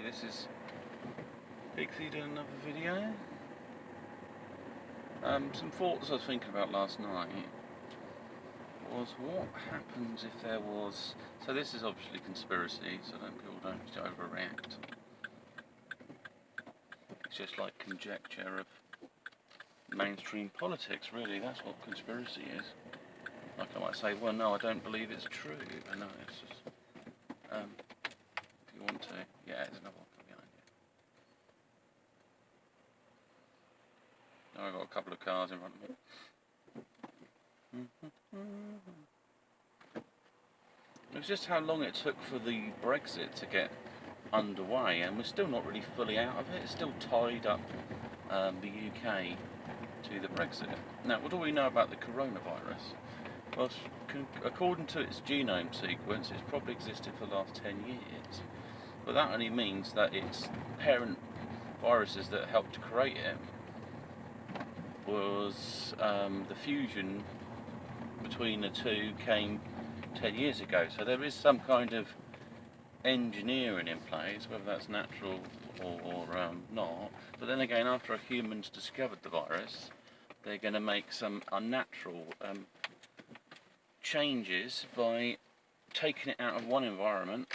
this is Pixie doing another video. Some thoughts I was thinking about last night was what happens if there was... So this is obviously conspiracy, so people don't overreact. It's just like conjecture of mainstream politics, really. That's what conspiracy is. Like I might say, well, no, I don't believe it's true. I know, it's just... if you want to... Yeah, there's another one behind you. Now I've got a couple of cars in front of me. It was just how long it took for the Brexit to get underway, and we're still not really fully out of it. It's still tied up the UK to the Brexit. Now, what do we know about the coronavirus? Well, according to its genome sequence, it's probably existed for the last 10 years. But that only means that its parent viruses that helped to create it was the fusion between the two came 10 years ago. So there is some kind of engineering in place, whether that's natural or not. But then again, after humans discovered the virus, they're going to make some unnatural changes by taking it out of one environment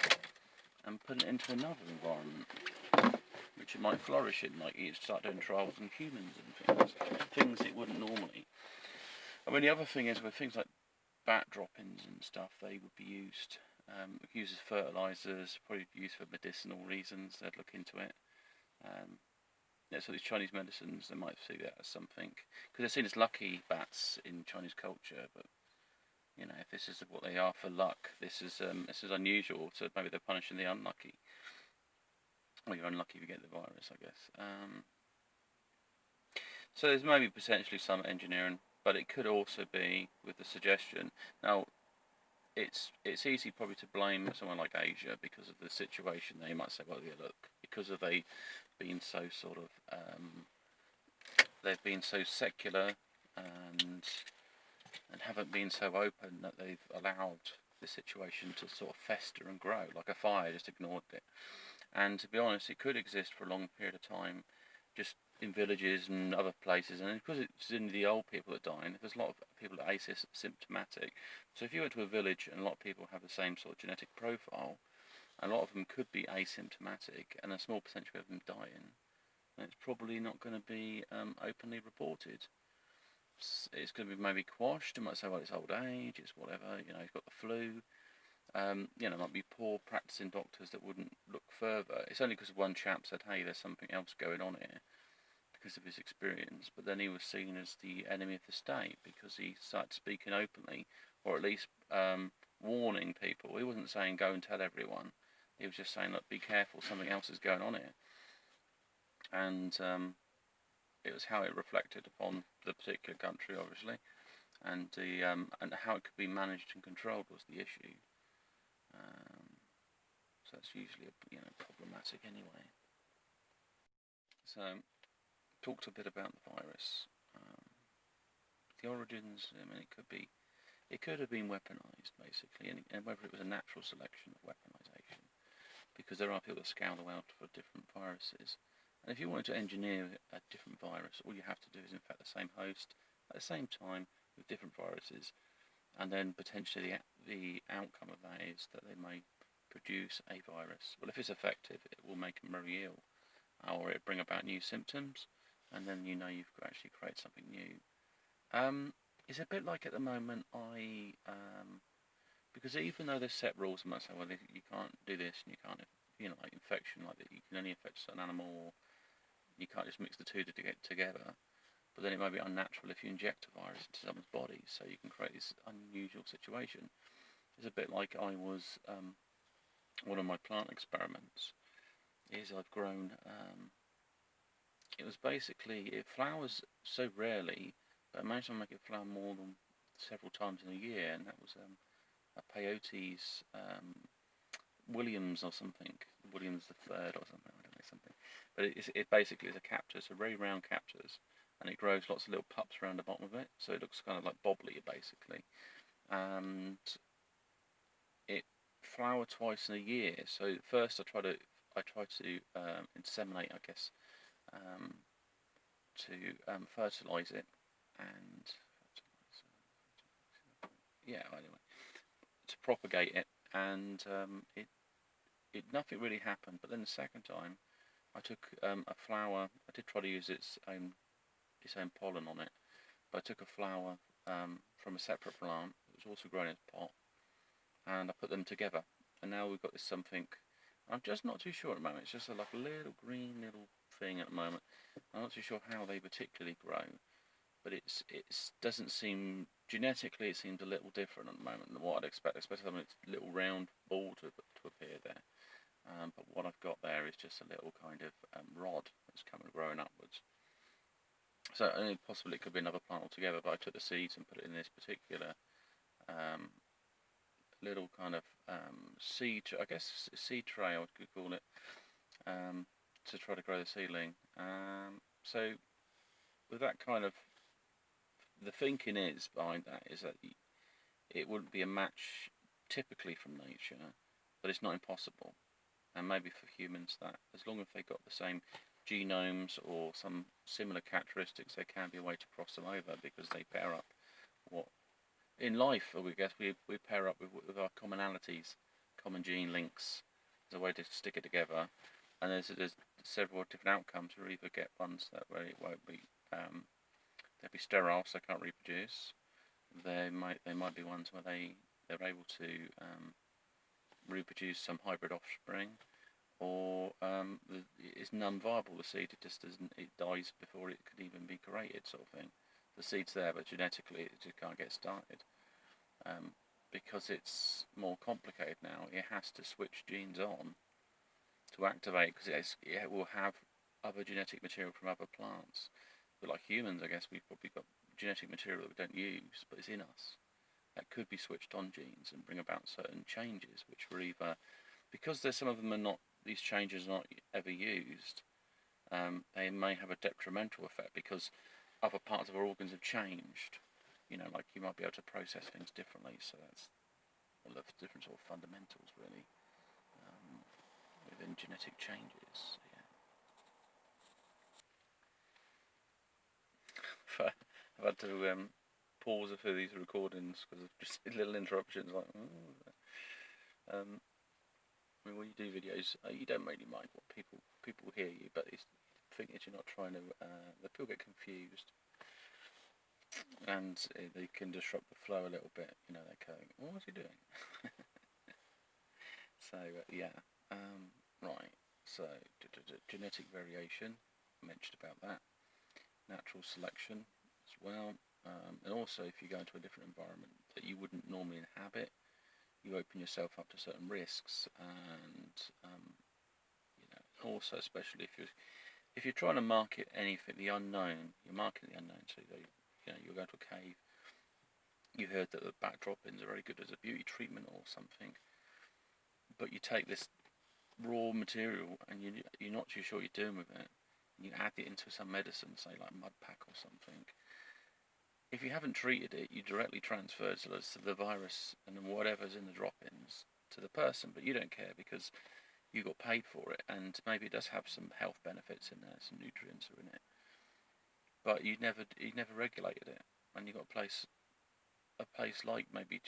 and putting it into another environment, which it might flourish in, like you start doing trials on humans and things it wouldn't normally. I mean, the other thing is with things like bat droppings and stuff, they would be used as fertilisers, probably used for medicinal reasons. They'd look into it. So these Chinese medicines, they might see that as something, because they're seen as lucky bats in Chinese culture. But you know, if this is what they are for luck, this is unusual. So maybe they're punishing the unlucky. Well, you're unlucky if you get the virus, I guess. So there's maybe potentially some engineering, but it could also be with the suggestion. Now, it's easy probably to blame someone like Asia because of the situation. They might say, well, yeah, look, because of they being so sort of they've been so secular and haven't been so open that they've allowed the situation to sort of fester and grow like a fire, just ignored it. And to be honest, it could exist for a long period of time, just in villages and other places, and because it's in the old people that die, and there's a lot of people that are asymptomatic. So if you went to a village and a lot of people have the same sort of genetic profile, a lot of them could be asymptomatic, and a small percentage of them dying, and it's probably not going to be openly reported. It's going to be maybe quashed. It might say, well, it's old age, it's whatever, you know, he's got the flu. You know, might be poor practicing doctors that wouldn't look further. It's only because one chap said, hey, there's something else going on here, because of his experience, but then he was seen as the enemy of the state because he started speaking openly, or at least warning people. He wasn't saying go and tell everyone. He was just saying, look, be careful, something else is going on here. And it was how it reflected upon the particular country, obviously, and the and how it could be managed and controlled was the issue. So that's usually problematic anyway. So talked a bit about the virus. The origins, I mean, it could have been weaponized, basically, and whether it was a natural selection of weaponization, because there are people that scour the world for different viruses. And if you wanted to engineer a different virus, all you have to do is infect the same host at the same time with different viruses, and then potentially the outcome of that is that they may produce a virus. Well, if it's effective, it will make them very ill, or it bring about new symptoms, and then you know you've actually created something new. It's a bit like at the moment, because even though there's set rules, and might say, well, you can't do this, and you can't, like infection, like that, you can only infect a certain animal, or you can't just mix the two to get together. But then it may be unnatural if you inject a virus into someone's body, so you can create this unusual situation. It's a bit like I was, one of my plant experiments is I've grown, it was basically, it flowers so rarely, but I managed to make it flower more than several times in a year, and that was a peyote's Williams or something, Williams the Third or something, I don't know, something. But it basically is a cactus, a very round cactus, and it grows lots of little pups around the bottom of it, so it looks kind of like bobbly basically, and it flowered twice in a year. So first I tried to I try to inseminate, I guess, um, to fertilise it, and yeah, anyway, to propagate it, and it nothing really happened. But then the second time, I took a flower. I did try to use its own pollen on it, but I took a flower from a separate plant that was also grown in a pot, and I put them together, and now we've got this something. I'm just not too sure at the moment. It's just like a little green little thing at the moment. I'm not too sure how they particularly grow, but it doesn't seem genetically. It seems a little different at the moment than what I'd expect, especially when it's a little round ball to appear there. But what I've got there is just a little kind of rod that's coming growing upwards. So only possibly it could be another plant altogether. But I took the seeds and put it in this particular um, little kind of seed, I guess seed tray I could call it, to try to grow the seedling. So with that kind of, the thinking is behind that is that it wouldn't be a match typically from nature, but it's not impossible. And maybe for humans, that as long as they got the same genomes or some similar characteristics, there can be a way to cross them over, because they pair up what in life, we guess we pair up with our commonalities, common gene links as a way to stick it together. And there's several different outcomes. We'll either get ones that where it won't be they'll be sterile, so they can't reproduce. They might be ones where they're able to reproduce some hybrid offspring, or it's non-viable. The seed, it dies before it could even be created, sort of thing. The seed's there, but genetically it just can't get started. Because it's more complicated now, it has to switch genes on to activate, because it will have other genetic material from other plants. But like humans, I guess we've probably got genetic material that we don't use, but it's in us. That could be switched on genes and bring about certain changes, which were either, because there's some of them are not, these changes are not ever used, they may have a detrimental effect because other parts of our organs have changed. Like you might be able to process things differently. So that's all of different sort of fundamentals, really, within genetic changes. Yeah. I've had to pause a few of these recordings because of just little interruptions. Like, when you do videos, you don't really mind what people hear you, but it's the thing is you're not trying to. The people get confused, and they can disrupt the flow a little bit. They're going, "What was he doing?" So yeah, right. So genetic variation, I mentioned about that. Natural selection as well, and also if you go into a different environment that you wouldn't normally inhabit, you open yourself up to certain risks, and also especially if you're trying to market anything, the unknown, you're marketing the unknown. So you'll go to a cave. You heard that the backdroppings are very good as a beauty treatment or something, but you take this raw material and you're not too sure what you're doing with it, and you add it into some medicine, say like mud pack or something. If you haven't treated it, you directly transfer the virus and whatever's in the drop-ins to the person, but you don't care because you got paid for it, and maybe it does have some health benefits in there, some nutrients are in it, but you never regulated it. And you got a place like, maybe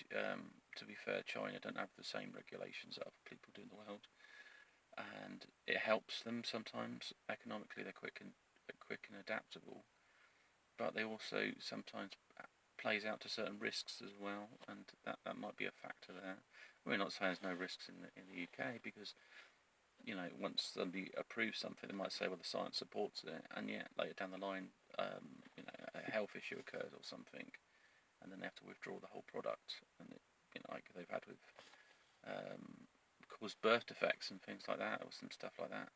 to be fair, China don't have the same regulations that other people do in the world, and it helps them sometimes economically. They're quick and adaptable, but they also sometimes plays out to certain risks as well, and that might be a factor there. We're not saying there's no risks in the UK, because once somebody approves something, they might say, well, the science supports it, and yet later down the line, a health issue occurs or something, and then they have to withdraw the whole product, and like they've had with caused birth defects and things like that, or some stuff like that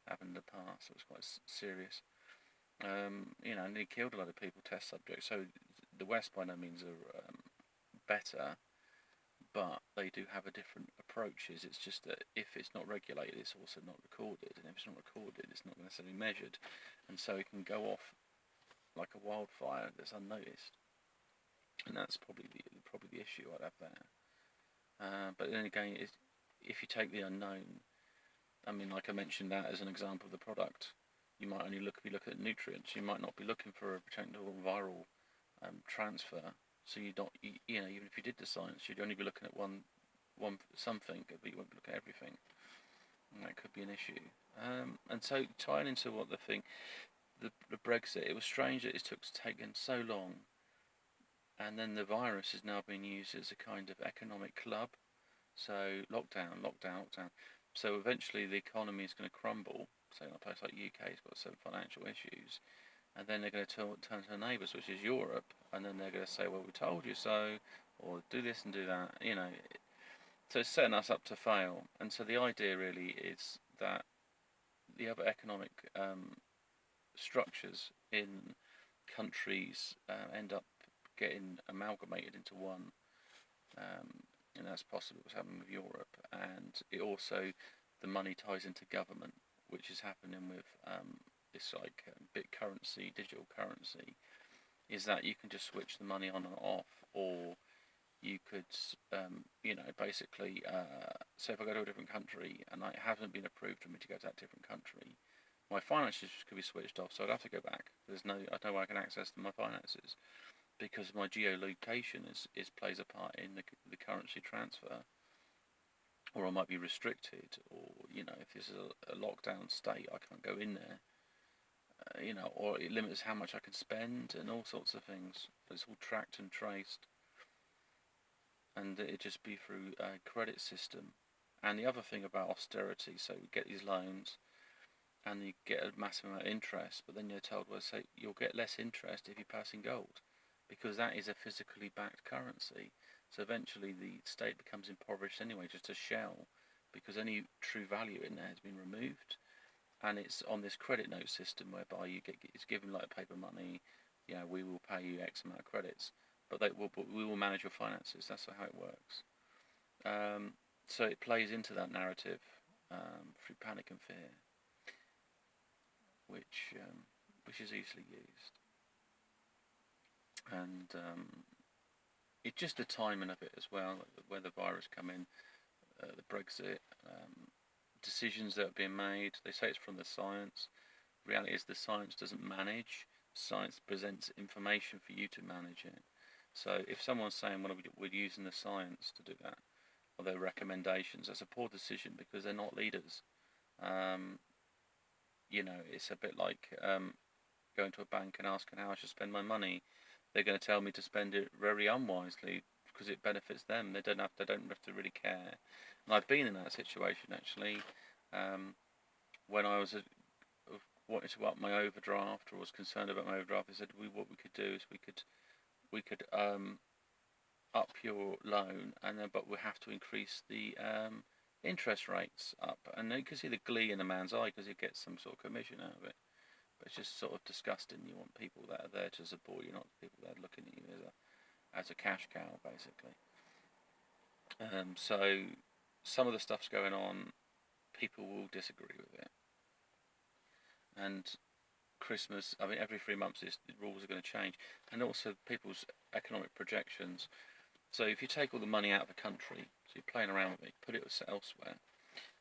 happened in the past. It was quite serious. And they killed a lot of people, test subjects. So the West by no means are better, but they do have a different approaches. It's just that if it's not regulated, it's also not recorded, and if it's not recorded, it's not necessarily measured, and so it can go off like a wildfire that's unnoticed, and that's probably the issue I'd have there. But then again, if you take the unknown, I mean, like I mentioned that as an example of the product. You might only be looking at nutrients. You might not be looking for a potential viral transfer. So you don't, you know, even if you did the science, you'd only be looking at one something, but you won't be looking at everything, and that could be an issue. And so tying into what the Brexit, it was strange that it took taken so long, and then the virus is now being used as a kind of economic club. So lockdown, lockdown, lockdown. So eventually the economy is going to crumble. So in a place like UK has got some financial issues, and then they're going to turn to their neighbours, which is Europe, and then they're going to say, well, we told you so, or do this and do that. You know, so it's setting us up to fail. And so the idea really is that the other economic structures in countries end up getting amalgamated into one, and that's possibly what's happening with Europe. And it also, the money ties into government, which is happening with this like bit currency, digital currency, is that you can just switch the money on and off, or you could, you know, basically, say if I go to a different country and it hasn't been approved for me to go to that different country, my finances could be switched off, so I'd have to go back. I don't know where I can access my finances because my geolocation is plays a part in the currency transfer, or I might be restricted, or you know, if this is a lockdown state, I can't go in there, you know, or it limits how much I can spend and all sorts of things. It's all tracked and traced, and it just be through a credit system. And the other thing about austerity, so we get these loans and you get a massive amount of interest, but then you're told, well, say you'll get less interest if you pass in gold, because that is a physically backed currency. So eventually the state becomes impoverished anyway, just a shell, because any true value in there has been removed, and it's on this credit note system whereby it's given like paper money. You know, we will pay you X amount of credits, but we will manage your finances. That's how it works. So it plays into that narrative through panic and fear, which is easily used, and it's just the timing of it as well, where the virus come in, the Brexit, decisions that are being made. They say it's from the science. Reality is the science doesn't manage. Science presents information for you to manage it. So if someone's saying, well, we're using the science to do that, or their recommendations, that's a poor decision because they're not leaders. Um, you know, it's a bit like going to a bank and asking how I should spend my money. They're going to tell me to spend it very unwisely because it benefits them. They don't have to really care. And I've been in that situation actually. When I was wanted to up my overdraft, or was concerned about my overdraft, they said what we could do is we could up your loan, and then but we have to increase the interest rates up. And you can see the glee in a man's eye because he gets some sort of commission out of it. But it's just sort of disgusting. You want people that are there to support you, not people that are looking at you as a cash cow, basically. So some of the stuff's going on. People will disagree with it, and Christmas. I mean, every 3 months, the rules are going to change, and also people's economic projections. So if you take all the money out of the country, so you're playing around with it, put it elsewhere,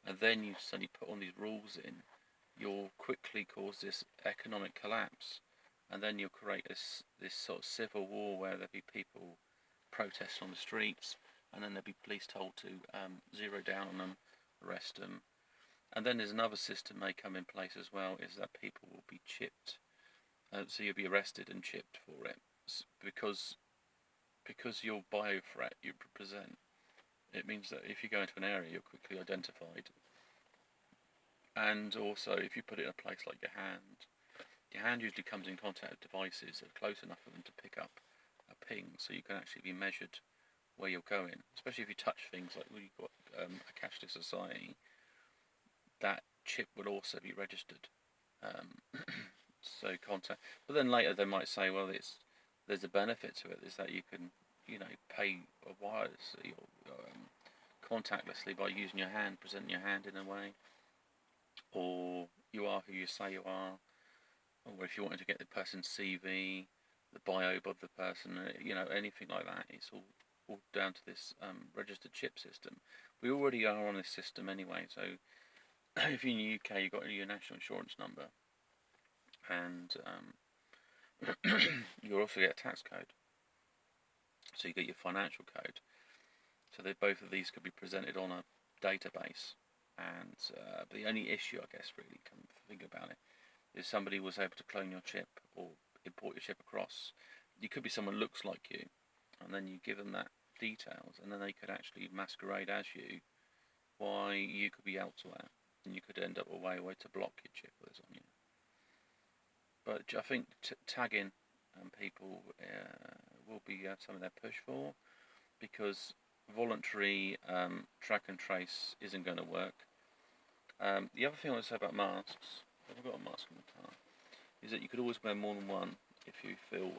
and then you suddenly put all these rules in, you'll quickly cause this economic collapse, and then you'll create this sort of civil war where there'll be people protesting on the streets, and then there'll be police told to zero down on them, arrest them. And then there's another system may come in place as well, is that people will be chipped, so you'll be arrested and chipped for it, because your bio-threat you present, it means that if you go into an area, you're quickly identified. And also, if you put it in a place like your hand usually comes in contact with devices that are close enough for them to pick up a ping, so you can actually be measured where you're going. Especially if you touch things like when you've got a cashless society, that chip will also be registered. So contact, but then later they might say, well, there's a benefit to it, is that you can, you know, pay wirelessly or contactlessly by using your hand, presenting your hand in a way, or you are who you say you are, or if you wanted to get the person's CV, the bio of the person, you know, anything like that, it's all down to this registered chip system. We already are on this system anyway, so if you're in the UK, you've got your national insurance number, and you also get a tax code. So you get your financial code. So that both of these could be presented on a database. And the only issue, I guess, really, come to think about it, is somebody was able to clone your chip or import your chip across. You could be someone who looks like you, and then you give them that details, and then they could actually masquerade as you. Why you could be elsewhere, and you could end up a way to block your chip that's on you. But I think tagging people will be something they push for, because voluntary track and trace isn't going to work. The other thing I want to say about masks, I've got a mask in the car, is that you could always wear more than one if you feel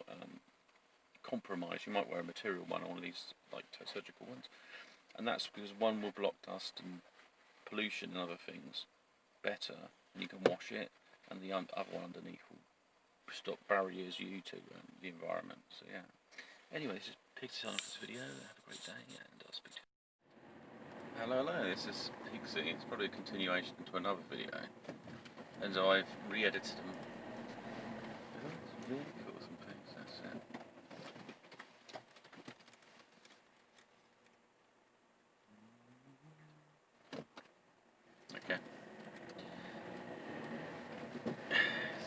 compromised. You might wear a material one, or one of these like surgical ones, and that's because one will block dust and pollution and other things better, and you can wash it, and the other one underneath will stop barriers you to the environment. So yeah. Anyway, this is Pixie on this video. Have a great day, and I'll speak to you. Hello, this is Pixie. It's probably a continuation to another video, and so I've re-edited them. It's really cool, some things, that's it. Okay.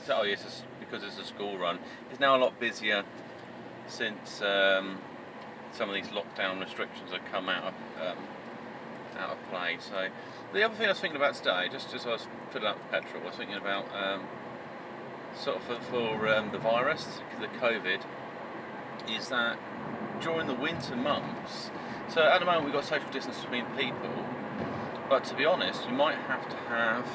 So, oh yes, because it's a school run. It's now a lot busier since some of these lockdown restrictions have come out of play. So the other thing I was thinking about today, just as I was filling up petrol, I was thinking about sort of for the virus, the COVID, is that during the winter months, so at the moment we've got social distance between people, but to be honest, you might have to have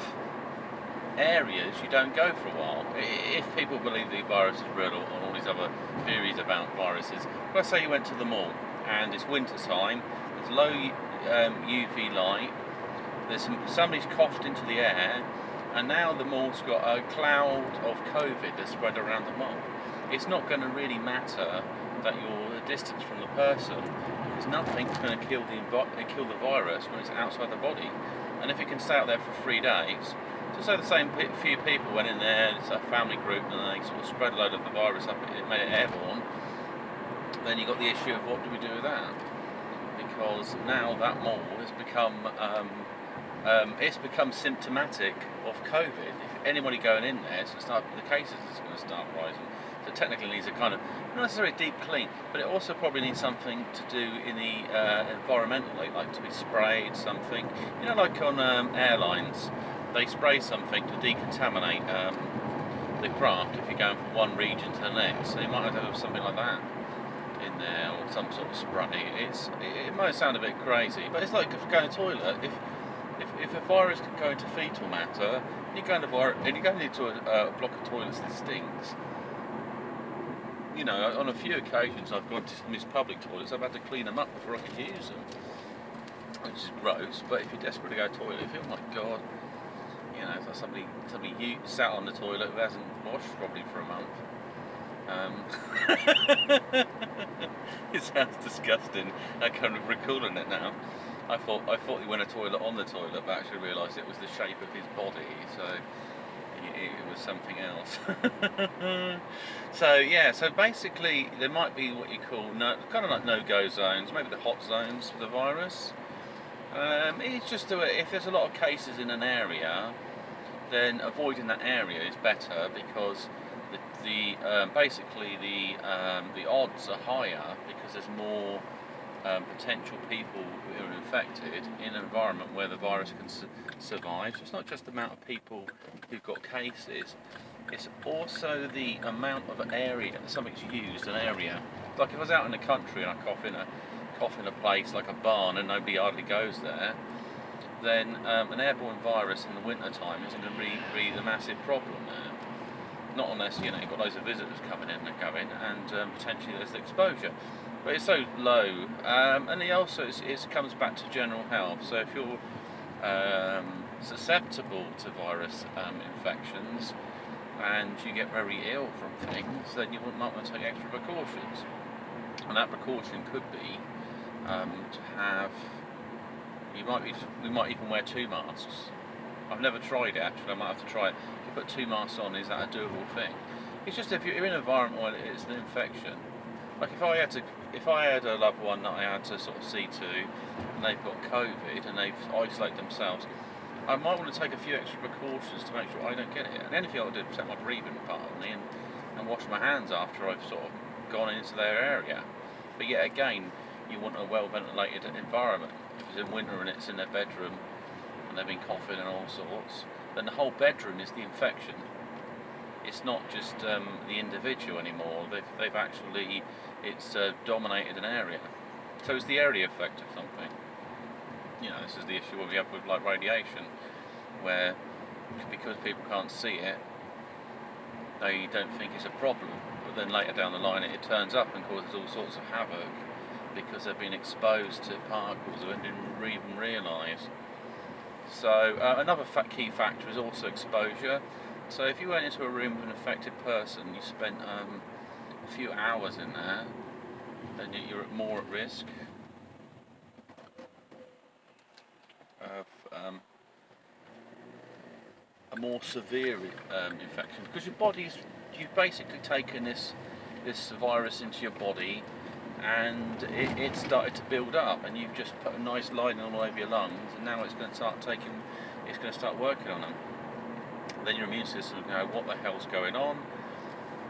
areas you don't go for a while. If people believe the virus is real, or all these other theories about viruses, let's say you went to the mall and it's winter time, there's low UV light, somebody's coughed into the air, and now the mall's got a cloud of COVID that's spread around the mall. It's not going to really matter that you're a distance from the person, because nothing's going to kill the virus when it's outside the body. And if it can stay out there for 3 days, so say the same few people went in there, it's a family group, and they sort of spread a load of the virus up, it made it airborne, then you've got the issue of what do we do with that? Because now that mall has become symptomatic of COVID. If anybody going in there, the cases is going to start rising. So technically it needs a kind of, not necessarily a deep clean, but it also probably needs something to do in the environmentally, like to be sprayed something. You know, like on airlines, they spray something to decontaminate the craft if you're going from one region to the next. So you might have to have something like that in there, or some sort of spray. It might sound a bit crazy, but it's like if you go to the toilet. If a virus can go into fecal matter, you're going to need to a block of toilets that stinks. You know, on a few occasions I've gone to some of these public toilets, I've had to clean them up before I could use them, which is gross. But if you're desperate to go to the toilet, you feel, oh my god, you know, it's like somebody sat on the toilet who hasn't washed probably for a month. It sounds disgusting. I can't recalling it now. I thought he went a toilet on the toilet, but actually realised it was the shape of his body, so it was something else. So yeah, so basically there might be what you call kind of like no-go zones, maybe the hot zones for the virus. It's just if there's a lot of cases in an area, then avoiding that area is better, because basically the odds are higher because there's more potential people who are infected in an environment where the virus can survive. So it's not just the amount of people who've got cases, it's also the amount of area that something's used, an area. Like if I was out in the country and I cough in a place like a barn and nobody hardly goes there, then an airborne virus in the winter time isn't going to be the massive problem there. Not unless, you know, you've got loads of visitors coming in and going, and potentially there's the exposure. But it's so low, and it also it comes back to general health. So if you're susceptible to virus infections and you get very ill from things, then you might want to take extra precautions. And that precaution could be to have, we might even wear 2 masks. I've never tried it actually. I might have to try it. If you put 2 masks on, is that a doable thing? It's just if you're in an environment where it's an infection. Like if I had a loved one that I had to sort of see to, and they've got COVID and they've isolated themselves, I might want to take a few extra precautions to make sure I don't get it. And the only thing I would do is protect my breathing part of me and wash my hands after I've sort of gone into their area. But yet again, you want a well ventilated environment. If it's in winter and it's in their bedroom and they've been coughing and all sorts, then the whole bedroom is the infection. It's not just the individual anymore. They've actually dominated an area. So it's the area effect of something. You know, this is the issue what we have with like radiation, where because people can't see it, they don't think it's a problem. But then later down the line, it turns up and causes all sorts of havoc because they've been exposed to particles that didn't even realise. So another key factor is also exposure. So if you went into a room with an affected person, you spent a few hours in there, then you're more at risk of a more severe infection, because you've basically taken this virus into your body and it started to build up, and you've just put a nice lining all over your lungs, and now it's going to start working on them. Then your immune system will go, what the hell's going on?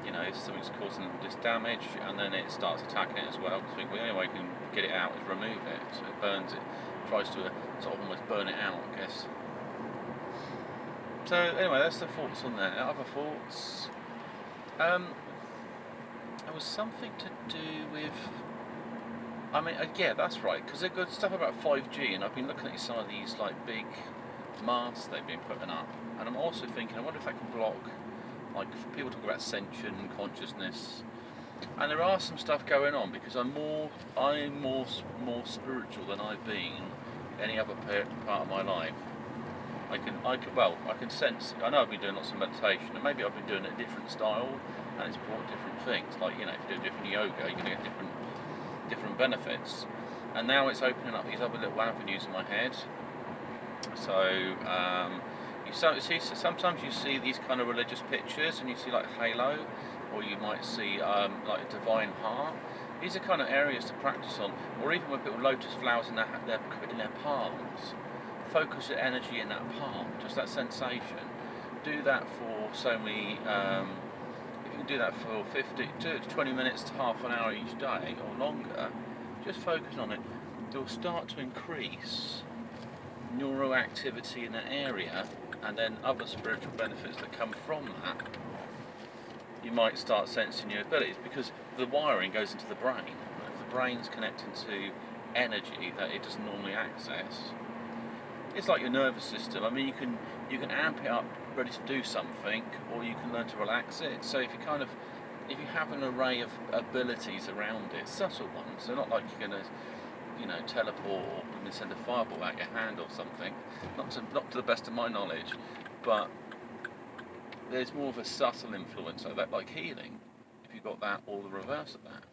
You know, something's causing this damage, and then it starts attacking it as well. So the only way you can get it out is remove it. So it burns it, tries to sort of almost burn it out, I guess. So anyway, that's the thoughts on there. Other thoughts? There was something to do with. I mean, yeah, that's right. Because they've got stuff about 5G, and I've been looking at some of these like big masts they've been putting up, and I'm also thinking, I wonder if that can block. Like people talk about ascension, consciousness, and there are some stuff going on because I'm more spiritual than I've been any other part of my life. I can sense. I know I've been doing lots of meditation, and maybe I've been doing it a different style, and it's brought different things. Like, you know, if you do different yoga, you're going to get different benefits. And now it's opening up these other little avenues in my head. So sometimes you see these kind of religious pictures, and you see like halo, or you might see like a divine heart. These are kind of areas to practice on, or even when people lotus flowers in their palms. Focus your energy in that palm, just that sensation. Do that for so many. If you can do that for 20 minutes to half an hour each day or longer, just focus on it. You'll start to increase neuroactivity in that area, and then other spiritual benefits that come from that. You might start sensing your abilities, because the wiring goes into the brain. If the brain's connecting to energy that it doesn't normally access, it's like your nervous system. I mean, you can amp it up, ready to do something, or you can learn to relax it. So if you have an array of abilities around it, subtle ones, they're not like you're going to, you know, teleport or send a fireball out your hand or something. Not to the best of my knowledge, but there's more of a subtle influence like that, like healing. If you got that, or the reverse of that.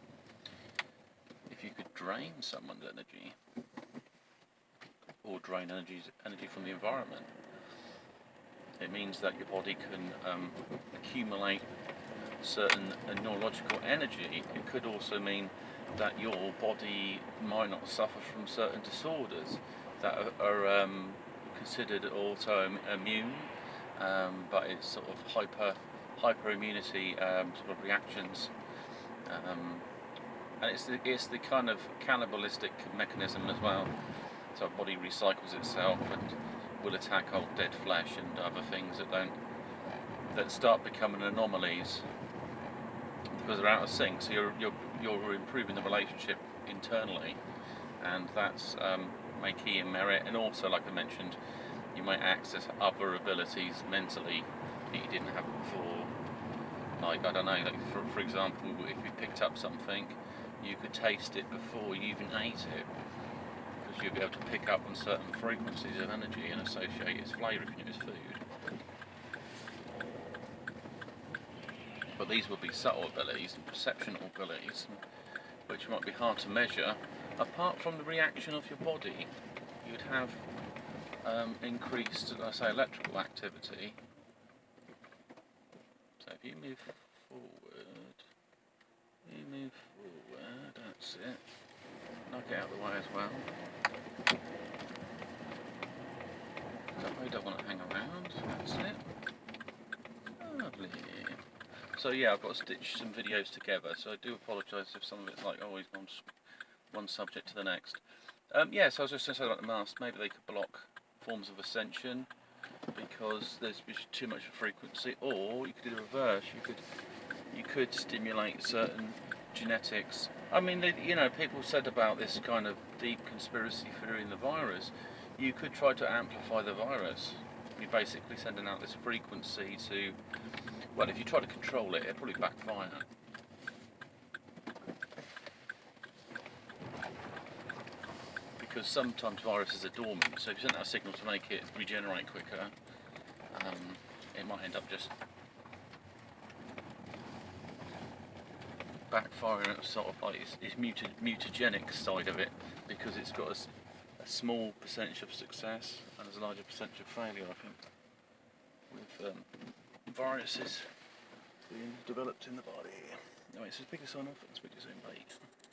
If you could drain someone's energy, or drain energy from the environment, it means that your body can accumulate certain neurological energy. It could also mean that your body might not suffer from certain disorders that are considered autoimmune, but it's sort of hyperimmunity sort of reactions, and it's the kind of cannibalistic mechanism as well. So our body recycles itself and will attack old dead flesh and other things that start becoming anomalies because they're out of sync. So you're improving the relationship internally, and that's may key in merit. And also, like I mentioned, you might access other abilities mentally that you didn't have before. Like, I don't know, like for example, if you picked up something, you could taste it before you even ate it. You'll be able to pick up on certain frequencies of energy and associate its flavour if you knew its food. But these would be subtle abilities and perceptional abilities, which might be hard to measure. Apart from the reaction of your body, you'd have increased, I say, electrical activity. So if you move forward, that's it. Knock it out of the way as well. I don't want to hang around, that's it. Lovely. So yeah, I've got to stitch some videos together, so I do apologise if some of it's like always gone one subject to the next. Yeah, so I was just going to say about the mast, maybe they could block forms of ascension because there's too much frequency, or you could do the reverse. You could stimulate certain genetics. I mean, people said about this kind of deep conspiracy theory in the virus. You could try to amplify the virus. You're basically sending out this frequency to, well, if you try to control it, it'll probably backfire. Because sometimes viruses are dormant, so if you send out a signal to make it regenerate quicker, it might end up just backfiring at sort of like its mutagenic side of it, because it's got a small percentage of success and there's a larger percentage of failure, I think, with viruses being developed in the body. Anyway, so it's big sign off and speak to you soon, bye.